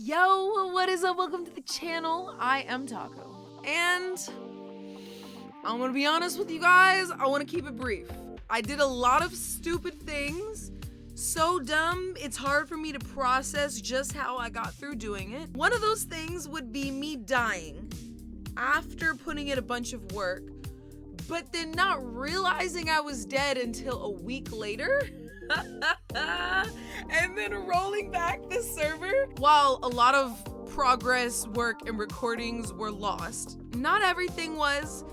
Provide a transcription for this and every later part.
Yo, what is up? Welcome to the channel. I am Taco, and I'm gonna be honest with you guys. I want to keep it brief. I did a lot of stupid things, so dumb it's hard for me to process just how I got through doing it. One of those things would be me dying after putting in a bunch of work, but then not realizing I was dead until a week later. And then rolling back the server. While a lot of progress, work, and recordings were lost, not everything was.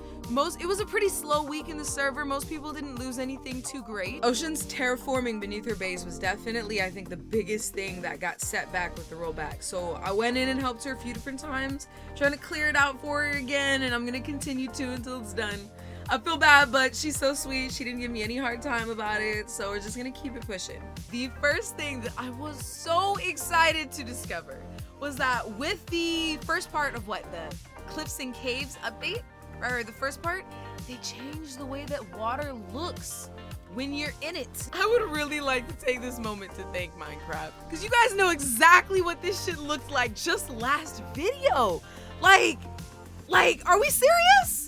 It was a pretty slow week in the server. Most people didn't lose anything too great. Ocean's terraforming beneath her base was definitely, I think, the biggest thing that got set back with the rollback. So I went in and helped her a few different times, trying to clear it out for her again, and I'm gonna continue to until it's done. I feel bad, but she's so sweet. She didn't give me any hard time about it, so we're just gonna keep it pushing. The first thing that I was so excited to discover was that with the first part of the Cliffs and Caves update, or the first part, they changed the way that water looks when you're in it. I would really like to take this moment to thank Minecraft, because you guys know exactly what this shit looked like just last video. Like, are we serious?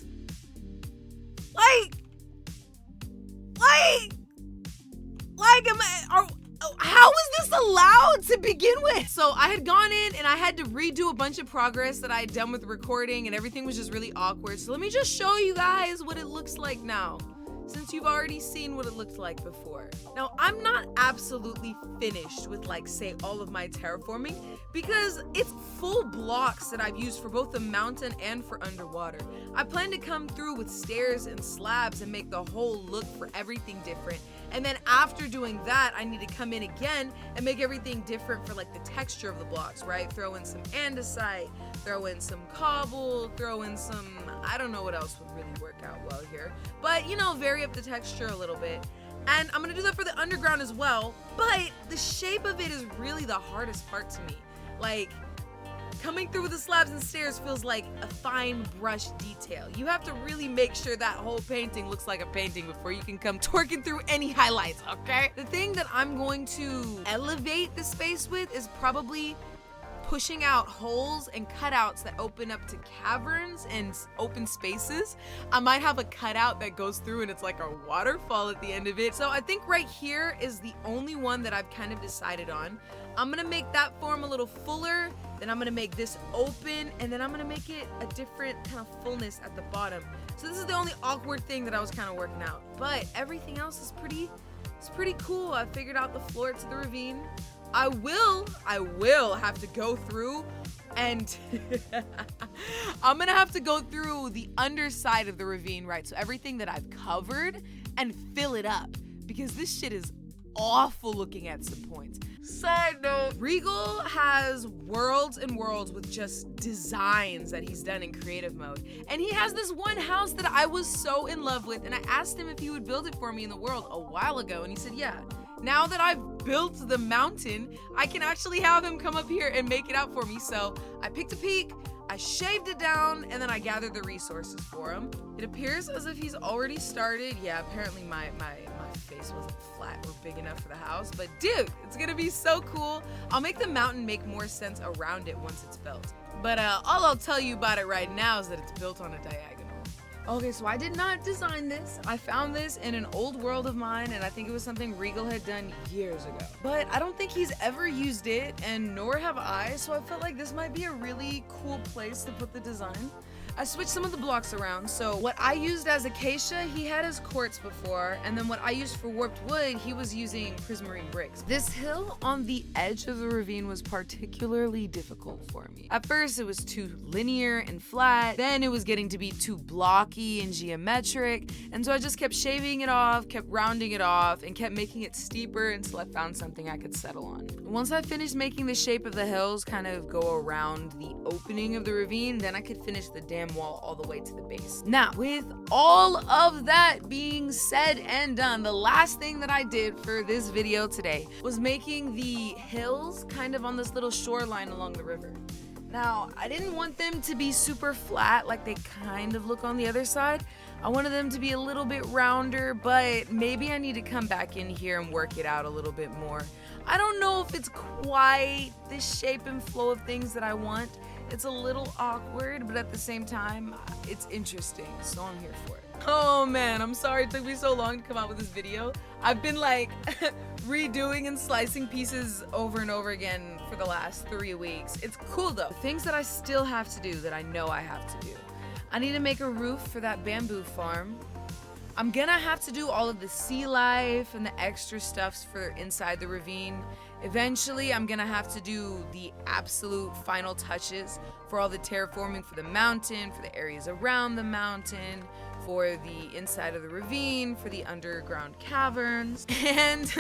How is this allowed to begin with? So I had gone in and I had to redo a bunch of progress that I had done with recording, and everything was just really awkward. So let me just show you guys what it looks like now, since you've already seen what it looked like before. Now, I'm not absolutely finished with, say, all of my terraforming, because it's full blocks that I've used for both the mountain and for underwater. I plan to come through with stairs and slabs and make the whole look for everything different. And then after doing that, I need to come in again and make everything different for the texture of the blocks, right? Throw in some andesite, throw in some cobble, throw in some, I don't know what else would really work out well here. But, vary up the texture a little bit. And I'm gonna do that for the underground as well. But the shape of it is really the hardest part to me. Coming through with the slabs and stairs feels like a fine brush detail. You have to really make sure that whole painting looks like a painting before you can come twerking through any highlights, okay? The thing that I'm going to elevate the space with is probably pushing out holes and cutouts that open up to caverns and open spaces. I might have a cutout that goes through and it's like a waterfall at the end of it. So I think right here is the only one that I've kind of decided on. I'm gonna make that form a little fuller, then I'm gonna make this open, and then I'm gonna make it a different kind of fullness at the bottom. So this is the only awkward thing that I was kind of working out. But everything else is pretty cool. I figured out the floor to the ravine. I will have to go through and I'm gonna have to go through the underside of the ravine, right? So everything that I've covered, and fill it up, because this shit is awful looking at some points. Side note, Regal has worlds and worlds with just designs that he's done in creative mode. And he has this one house that I was so in love with, and I asked him if he would build it for me in the world a while ago, and he said, yeah. Now that I've built the mountain, I can actually have him come up here and make it out for me. So I picked a peak, I shaved it down, and then I gathered the resources for him. It appears as if he's already started. Yeah, apparently my face wasn't flat or big enough for the house, but dude, it's gonna be so cool. I'll make the mountain make more sense around it once it's built. But all I'll tell you about it right now is that it's built on a diagonal. Okay, so I did not design this. I found this in an old world of mine, and I think it was something Regal had done years ago. But I don't think he's ever used it, and nor have I, so I felt like this might be a really cool place to put the design. I switched some of the blocks around, so what I used as acacia, he had as quartz before, and then what I used for warped wood, he was using prismarine bricks. This hill on the edge of the ravine was particularly difficult for me. At first, it was too linear and flat, then it was getting to be too blocky and geometric, and so I just kept shaving it off, kept rounding it off, and kept making it steeper until I found something I could settle on. Once I finished making the shape of the hills kind of go around the opening of the ravine, then I could finish the dam wall all the way to the base. Now, with all of that being said and done, the last thing that I did for this video today was making the hills kind of on this little shoreline along the river. Now, I didn't want them to be super flat like they kind of look on the other side. I wanted them to be a little bit rounder, but maybe I need to come back in here and work it out a little bit more. I don't know if it's quite the shape and flow of things that I want. It's a little awkward, but at the same time, it's interesting, so I'm here for it. Oh man, I'm sorry it took me so long to come out with this video. I've been like redoing and slicing pieces over and over again for the last 3 weeks. It's cool though. Things that I still have to do that I know I have to do. I need to make a roof for that bamboo farm. I'm gonna have to do all of the sea life and the extra stuffs for inside the ravine. Eventually, I'm gonna have to do the absolute final touches for all the terraforming for the mountain, for the areas around the mountain, for the inside of the ravine, for the underground caverns, and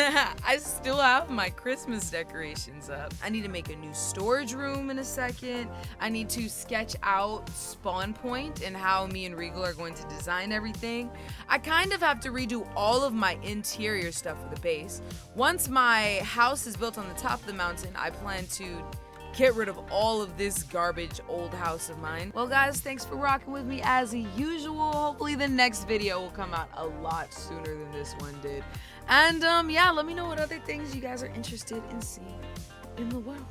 I still have my Christmas decorations up. I need to make a new storage room in a second. I need to sketch out spawn point and how me and Regal are going to design everything. I kind of have to redo all of my interior stuff for the base. Once my house is built on the top of the mountain, I plan to get rid of all of this garbage old house of mine. Well guys, thanks for rocking with me as usual. Hopefully the next video will come out a lot sooner than this one did. And yeah, let me know what other things you guys are interested in seeing in the world.